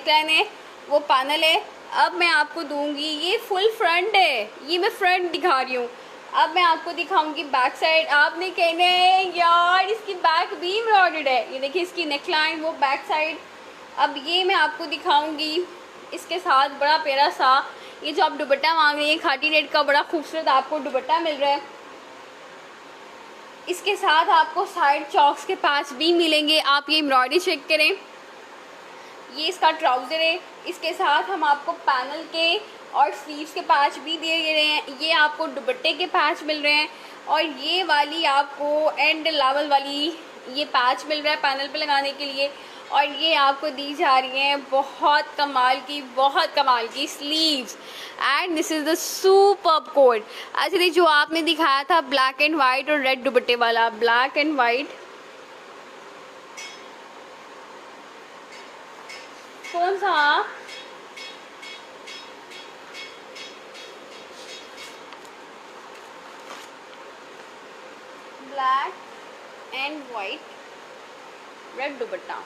Neckline है, वो panel है। अब मैं आपको दूंगी, ये फुल फ्रंट है, ये मैं फ्रंट दिखा रही हूँ। अब मैं आपको दिखाऊंगी बैक साइड। आपने कहना है यार इसकी बैक भी एम्ब्रॉयडर्ड है। ये देखिए इसकी नेकलाइन, वो बैक साइड। अब ये मैं आपको दिखाऊंगी इसके साथ बड़ा प्यारा सा, ये जो आप दुपट्टा मांग रही हैं खाटी रेट का, बड़ा खूबसूरत आपको दुपट्टा मिल रहा है। इसके साथ आपको साइड चॉक्स के पैच भी मिलेंगे। आप ये एम्ब्रॉयडरी चेक करें। ये इसका ट्राउज़र है, इसके साथ हम आपको पैनल के और स्लीव्स के पैच भी दिए गए हैं। ये आपको दुपट्टे के पैच मिल रहे हैं और ये वाली आपको एंड लेवल वाली ये पैच मिल रहा है पैनल पे लगाने के लिए। और ये आपको दी जा रही हैं बहुत कमाल की sleeves. And this is the superb code. अच्छा, जो आपने दिखाया था ब्लैक एंड वाइट और रेड दुपट्टे वाला, ब्लैक एंड वाइट कौन सा? Black and white red dupatta.